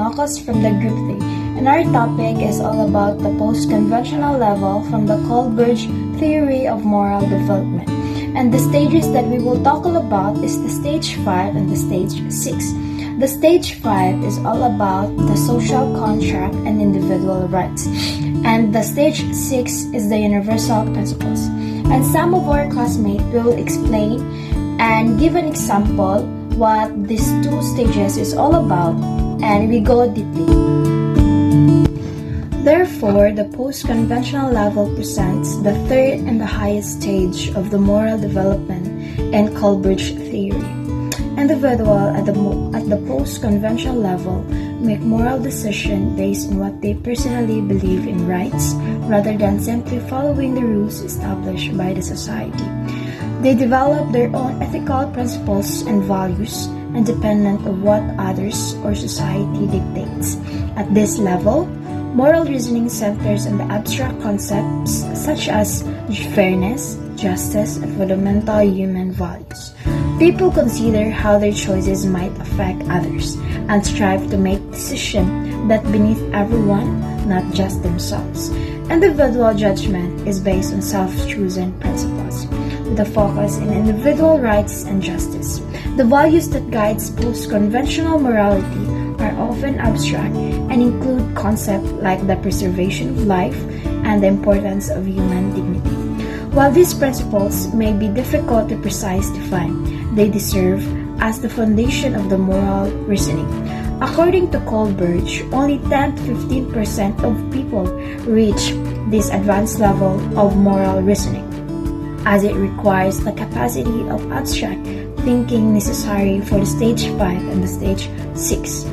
Marcos from the Group 3, and our topic is all about the post-conventional level from the Kohlberg theory of moral development. And the stages that we will talk all about is the stage 5 and the stage 6. The stage 5 is all about the social contract and individual rights. And the stage 6 is the universal principles. And some of our classmates will explain and give an example what these two stages is all about, and we go deeply. Therefore, the post-conventional level presents the third and the highest stage of the moral development in Kohlberg theory. Individuals at the post-conventional level make moral decisions based on what they personally believe in rights, rather than simply following the rules established by the society. They develop their own ethical principles and values, independent of what others or society dictates. At this level, moral reasoning centers on the abstract concepts such as fairness, justice, and fundamental human values. People consider how their choices might affect others and strive to make decisions that benefit everyone, not just themselves. Individual judgment is based on self-chosen principles, with a focus on individual rights and justice. The values that guide post-conventional morality are often abstract and include concepts like the preservation of life and the importance of human dignity. While these principles may be difficult to precisely define, they serve as the foundation of the moral reasoning. According to Kohlberg, only 10 to 15% of people reach this advanced level of moral reasoning, as it requires the capacity of abstract thinking necessary for the stage 5 and the stage 6.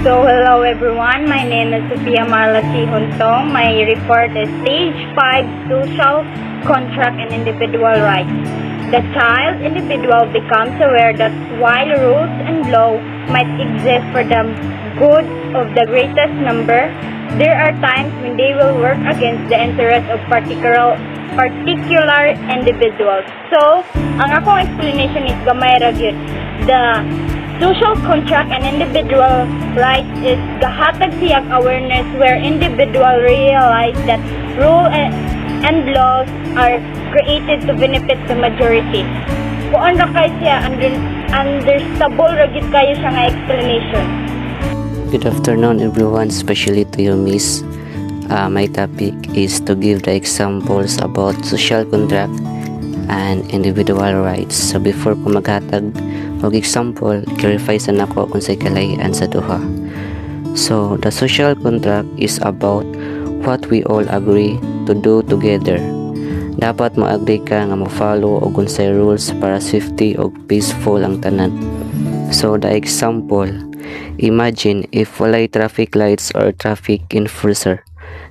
So hello everyone, my name is Sophia Marla C. Huntong. My report is stage 5, social contract and individual rights. The child individual becomes aware that while rules and law might exist for the good of the greatest number, there are times when they will work against the interests of particular individuals. So, ang akong explanation is gamay ra gyud. The social contract and individual rights is gahatag siyang awareness where individual realize that rule and laws are created to benefit the majority. Kung ra kay siya understandable ra gyud kayo siya nga explanation. Good afternoon everyone, especially to you miss. My topic is to give the examples about social contract and individual rights. So before ko maghatag og example, clarify sa nako kung say kalayan sa duha. So the social contract is about what we all agree to do together. Dapat mo-agree ka nga mo-follow og unsay rules para safety og peaceful ang tanan. So the example, imagine if walay traffic lights or traffic enforcer.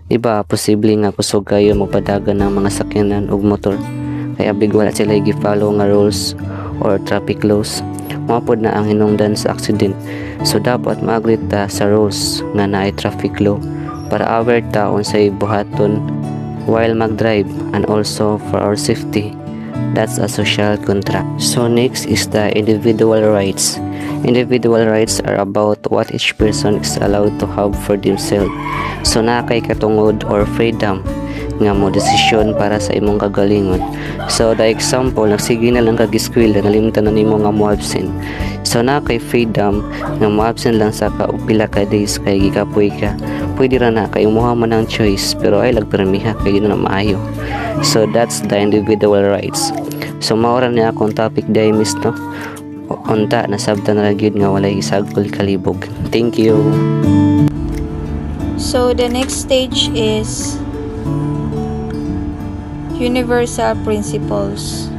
Diba, posible nga kusog kayo magpadagan ng mga sakyanan ug motor. Kaya big wala sila i-follow nga rules or traffic laws. Mapod na ang hinungdan sa accident. So dapat ma-agree ta sa rules nga naay traffic law para aware ta unsay buhaton while mag-drive and also for our safety. That's a social contract. So next is the individual rights. Individual rights are about what each person is allowed to have for themselves. So na kay katungod or freedom nga mo desisyon para sa imong kagalingon. So the example, nagsige na lang kag-eskwela, nalimutan na nimo nga mo absent. So na kay freedom nga mo absent lang sa pila ka days kay gikapoy ka. Pwede ra na kay imuha man ang choice pero ay lagpermiha kay na maayo. So that's the individual rights. So maura niya akong topic day miss no. Unta nasabtan ra gyud nga walay isagol kalibog. Thank you. So the next stage is universal principles.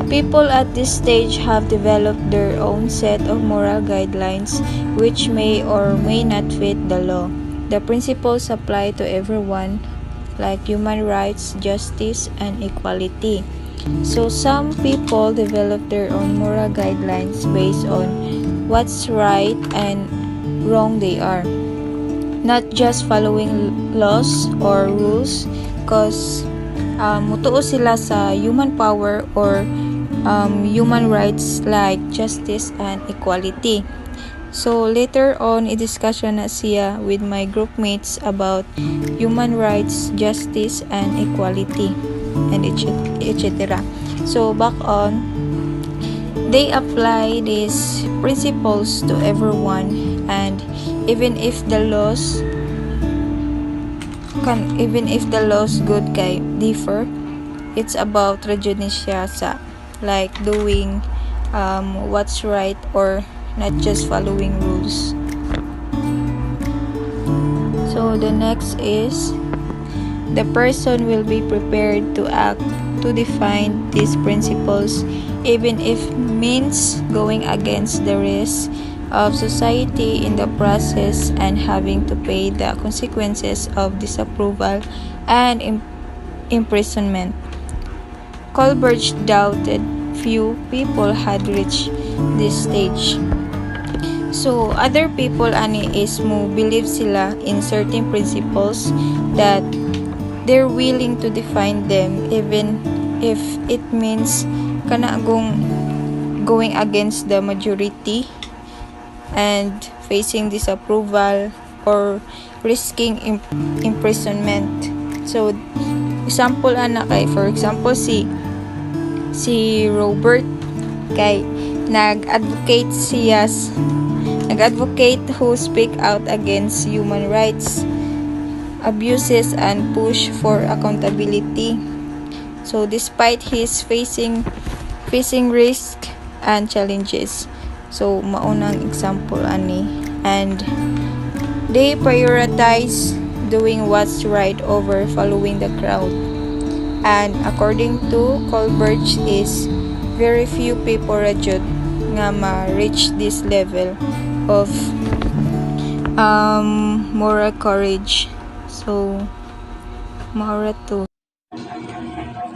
People at this stage have developed their own set of moral guidelines which may or may not fit the law. The principles apply to everyone, like human rights, justice, and equality. So some people develop their own moral guidelines based on what's right and wrong they are, not just following laws or rules, because mutuo sila sa human power or human rights like justice and equality. So later on, i-discussion na siya with my groupmates about human rights, justice, and equality, and etc. So back on, they apply these principles to everyone, and even if the laws good kay differ, it's about sa like doing what's right or not just following rules. So the next is the person will be prepared to act to define these principles even if means going against the rest of society in the process and having to pay the consequences of disapproval and imprisonment. Colbert doubted few people had reached this stage. So other people ani is mo believe sila in certain principles that they're willing to define them even if it means kana going against the majority and facing disapproval or risking imprisonment. So example ana kay for example si Robert kay nag-advocate who speak out against human rights abuses and push for accountability. So despite his facing risk and challenges. So maunang example ani, and they prioritize doing what's right over following the crowd. And according to Colbert is very few people rajud nga ma-reach this level of moral courage. So mara to.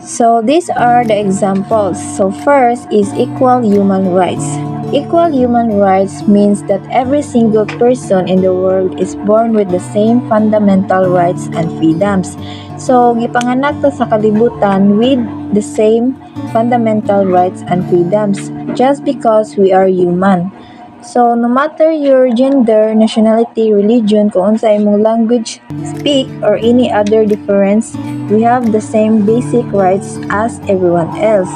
So these are the examples. So first is equal human rights. Equal human rights means that every single person in the world is born with the same fundamental rights and freedoms. So gipanganak ta sa kalibutan with the same fundamental rights and freedoms just because we are human. So no matter your gender, nationality, religion, kung unsa imong language speak or any other difference, we have the same basic rights as everyone else.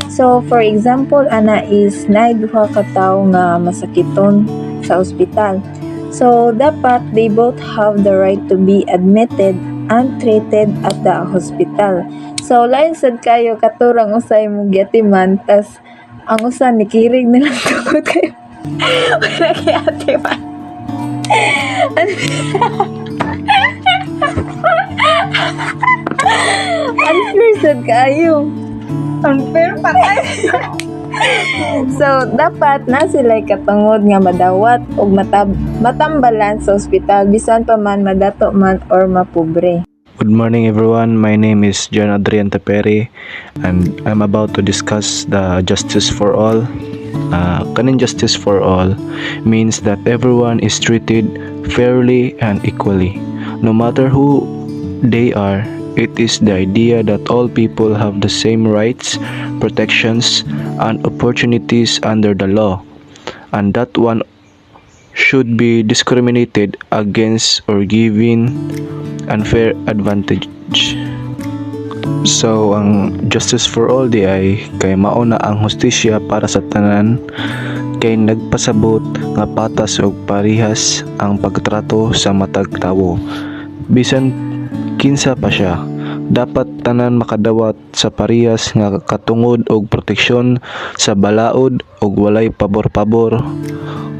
So for example, ana is naay duha ka tawo nga masakiton sa ospital. So dapat they both have the right to be admitted and treated at the hospital. So lain sad kayo katurang usay mong gyatiman tas ang usa nikirig nilang tungod kayo. Wala kay ate man. Unfair sad kayo. Unfair pa tayo. So, dapat na sila'y katungod nga madawat o matambalan sa ospital bisan pa man madato man or mapobre. Good morning everyone, my name is John Adrian Teperi and I'm about to discuss the justice for all. Kanin justice for all means that everyone is treated fairly and equally. No matter who they are, it is the idea that all people have the same rights, protections, and opportunities under the law, and that one should be discriminated against or given unfair advantage. So, ang justice for all di ay kay mauna ang hustisya para sa tanan, kay nagpasabot nga patas ug parihas ang pagtrato sa matag tawo. Bisan kinsa pa siya, dapat tanan makadawat sa parehas nga katungod og proteksyon sa balaod ug walay pabor-pabor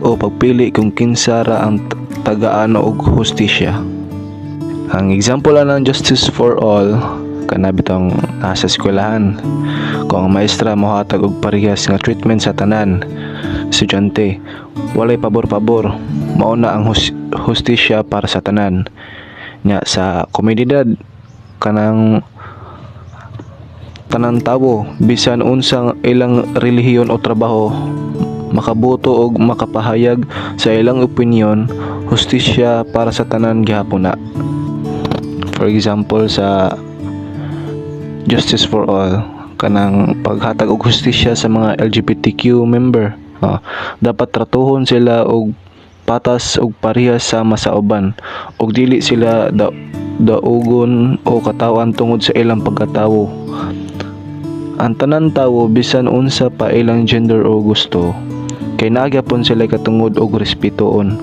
o pagpili kung kinsa ra ang tagaan og hustisya. Ang example ng justice for all kana bitong sa eskwelahan, kung ang maestra mohatag og parehas nga treatment sa tanan estudyante, walay pabor-pabor, mao na ang hustisya para sa tanan. Nya sa komunidad kanang tanang tawo bisan unsang ilang relihiyon o trabaho makaboto og makapahayag sa ilang opinyon, hustisya para sa tanan gihapon na. For example sa justice for all kanang paghatag og hustisya sa mga LGBTQ member. Dapat tratuhon sila og patas og parehas sama sa uban og dili sila daugon o katawan tungod sa ilang pagkatawo. Ang tanan tawo bisan unsa pa ilang gender o gusto kay nagyapon sila katungod og respetoon.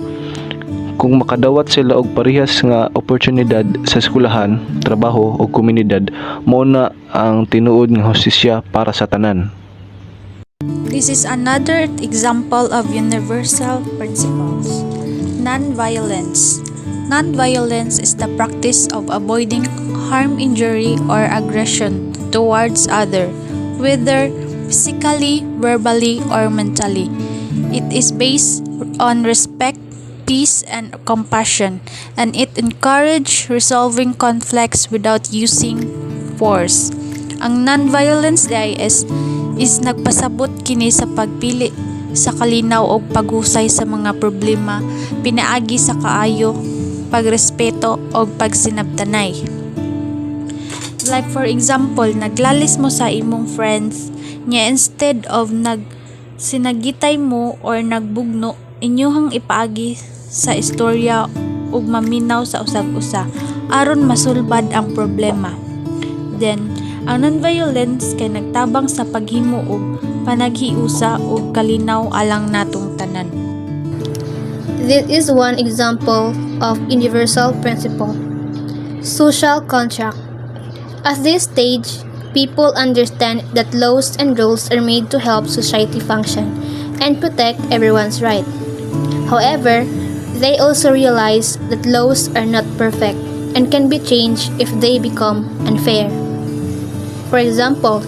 Kung makadawat sila og parehas nga oportunidad sa eskwelahan, trabaho o komunidad, mao na ang tinuod nga hustisya para sa tanan. This is another example of universal principles. Non-violence. Non-violence is the practice of avoiding harm, injury, or aggression towards other, whether physically, verbally, or mentally. It is based on respect, peace, and compassion, and it encourages resolving conflicts without using force. Ang non-violence is nagpasabot kini sa pagpili sa kalinaw o paghusay sa mga problema, pinaagi sa kaayo, pagrespeto o pagsinabtanay. Like for example, naglalis mo sa imong friends, nya instead of sinagitay mo or nagbugno, inyuhang ipaagi sa istorya ug maminaw sa usag-usa aron masulbad ang problema. Then, ang non-violence kay nagtabang sa paghimo og panaghiusa ug kalinaw alang natong tanan. This is one example of universal principle. Social contract. At this stage, people understand that laws and rules are made to help society function and protect everyone's right. However, they also realize that laws are not perfect and can be changed if they become unfair. For example,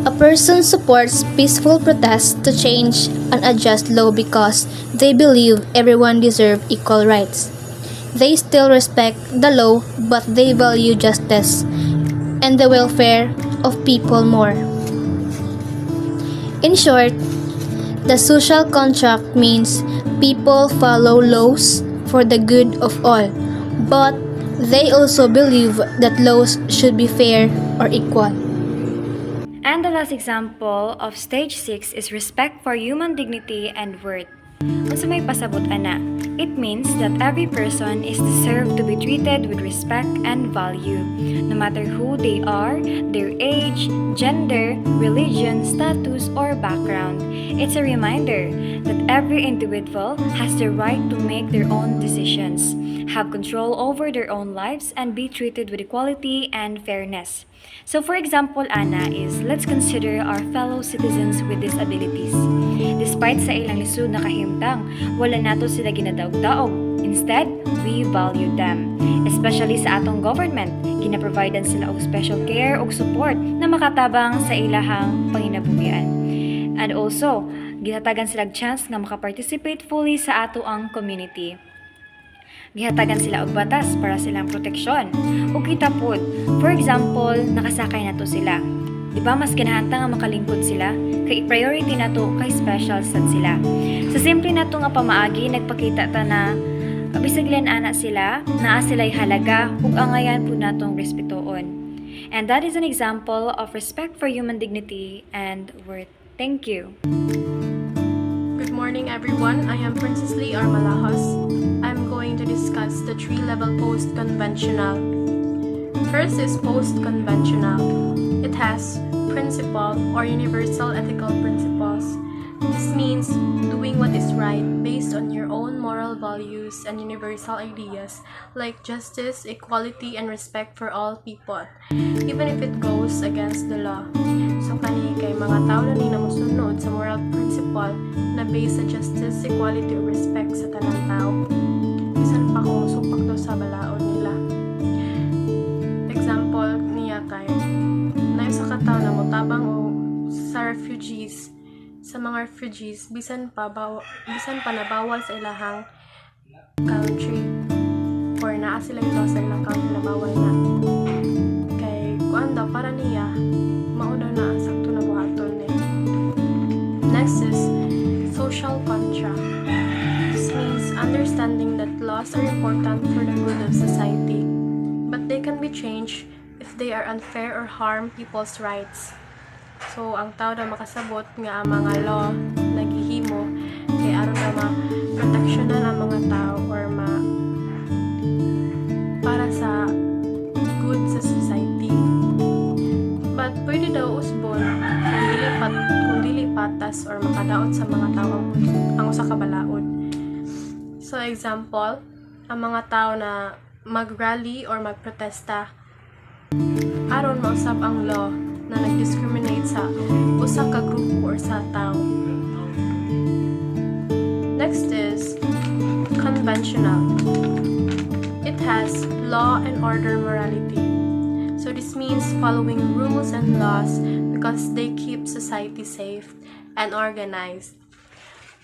a person supports peaceful protests to change an unjust law because they believe everyone deserves equal rights. They still respect the law, but they value justice and the welfare of people more. In short, the social contract means people follow laws for the good of all, but they also believe that laws should be fair or equal. And the last example of stage 6 is respect for human dignity and worth. Unsa may pasabot ana, it means that every person is deserved to be treated with respect and value, no matter who they are, their age, gender, religion, status, or background. It's a reminder that every individual has the right to make their own decisions, have control over their own lives, and be treated with equality and fairness. So for example, Ana, is let's consider our fellow citizens with disabilities. Despite sa ilang lisod na kahimtang, wala nato sila ginadaog-daog. Instead, we value them. Especially sa atong government, ginaprovidean sila og special care og support na makatabang sa ilahang panginabuhian. And also, gihatagan sila chance nga makaparticipate fully sa ato ang community. Gihatagan sila og batas para silang proteksyon. Ug kita pod, for example, nakasakay nato sila. Di ba mas kinahanglan nga makalingkod sila? Kay priority nato kay special sad sila. Sa simple nato nga pamaagi nagpakita ta na bisaglan ana sila, naa sila'y halaga ug angayan pud natong respetoon. And that is an example of respect for human dignity and worth. Thank you. Good morning everyone, I am Princess Lee Armalahos. I'm going to discuss the 3-level post-conventional. First is post-conventional. It has principle or universal ethical principles. This means doing what is right based on your own moral values and universal ideas like justice, equality, and respect for all people, even if it goes against the law. So kani kay mga tao na ni namusunod sa moral principle na based sa justice, equality, o respect sa tanang tao. Bisan pa kung supak to sa balaod nila. Example niya kay na sa kataw na motabang o sa refugees, sa mga refugees bisan pa nabawal sa ilahang country or naa sila ito sa ilang country na bawal na kay kuan daw para niya mauna na ang sakto na buhaton eh. Next is social contract. This means understanding that laws are important for the good of society, but they can be changed if they are unfair or harm people's rights. So ang tao na makasabot nga ang mga law naghihimo kay aron na ma-protectionan ang mga tao or para sa good sa society. But pwede daw usbon kung dili patas or makadaot sa mga tao ang usa ka balaod. So example, ang mga tao na mag-rally or magprotesta aron mausab ang law na nag-discriminate sa usa ka grupo or sa tao. Next is conventional. It has law and order morality. So this means following rules and laws because they keep society safe and organized.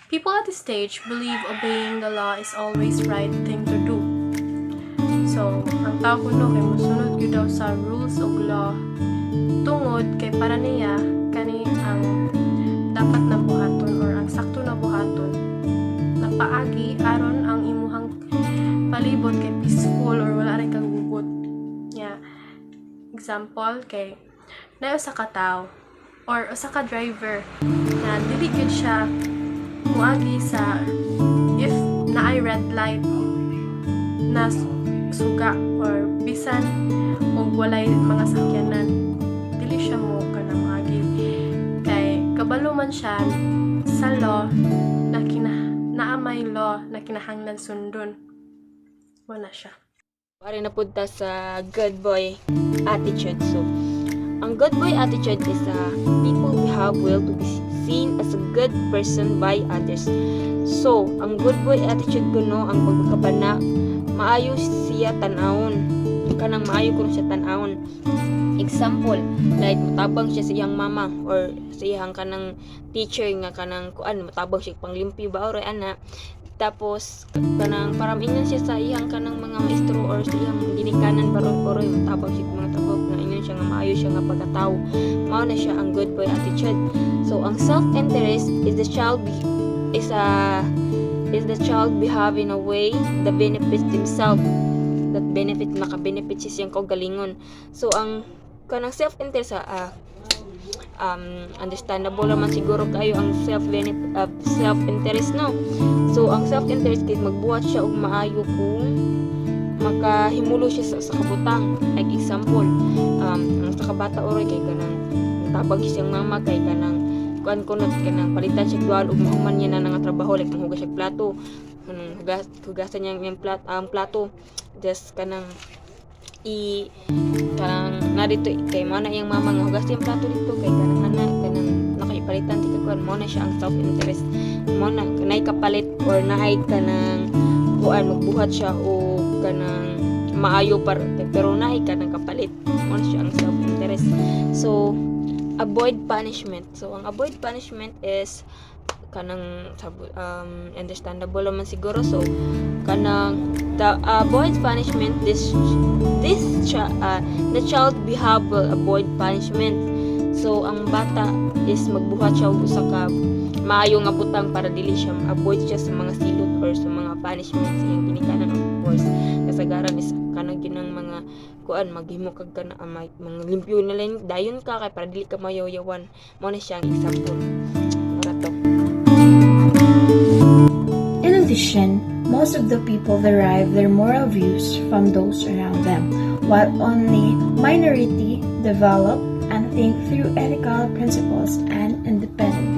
People at this stage believe obeying the law is always right thing to do. So, ang tao kuno kay mosunod gyud daw sa rules of law tungod kay para niya kani ang dapat na buhaton or ang sakto na buhaton na paagi aron ang imuhang palibot kay peaceful or wala ray kagubot. Yeah. Example kay na usa ka tawo or usa ka driver na dili gyud siya muagi sa if naay red light na suga or bisan og walay mga sakyanan dili siya mo kanang muagi kay kabalo man siya sa law na naamay law na kinahanglan sundon wala siya. Pare na punta sa good boy attitude. So, ang good boy attitude is people who have will to be seen as a good person by others. So, ang good boy attitude kuno ang pagkabana maayo siya tan-awon. Kanang maayo kuno siya tan-awon. Example, like matabang siya sa iyang mama or sa iyang kanang teacher nga kanang kuan matabang siya panglimpyo ba or ana. Tapos kanang paramingan siya sa iyang kanang mga maestro or sa iyang ginikanan baroy matabang siya mga tabok nga ingon siya nga maayo siya nga pagkatao. Mao na siya ang good boy attitude. So ang self-interest is the child behave in a way that benefits themselves, that maka-benefit siya siyang kaugalingon. So ang kanang self-interest understandable naman siguro kayo ang self-interest no. So ang self-interest kay magbuhat siya og maayo kung makahimulo siya sa kabutang. Like example, ang sa kabata oray kay kanang tabag siyang mama kay kanang kuan kunot kanang palitan siya dual ug mahuman niya na nga trabaho like hugas siya plato. Hugasan niya yung plato. Just kanang kanang narito kay mo na iyang mama nga hugas yung plato dito kay kanang nakipalitan ti kakuan mo na siya ang self-interest mo na kanay kapalit or naay kanang kuan magbuhat siya o kanang maayo pero naay kanang kapalit mo na siya ang self-interest. So avoid punishment. So ang avoid punishment is kanang understandable naman siguro. So kanang the avoid punishment the child behave will avoid punishment. So ang bata is magbuhat siya og usa ka maayo nga butang para dili siya avoid siya sa mga silot or sa mga punishment sa iyang ginikanan. Of course kasagaran is kanang ginang mga kuan maghimo kag kana mga limpyo na lang dayon ka kay para dili ka mayaw-yawan. Mo na siya ang example. Marato. In addition, most of the people derive their moral views from those around them, while only minority develop and think through ethical principles and independently.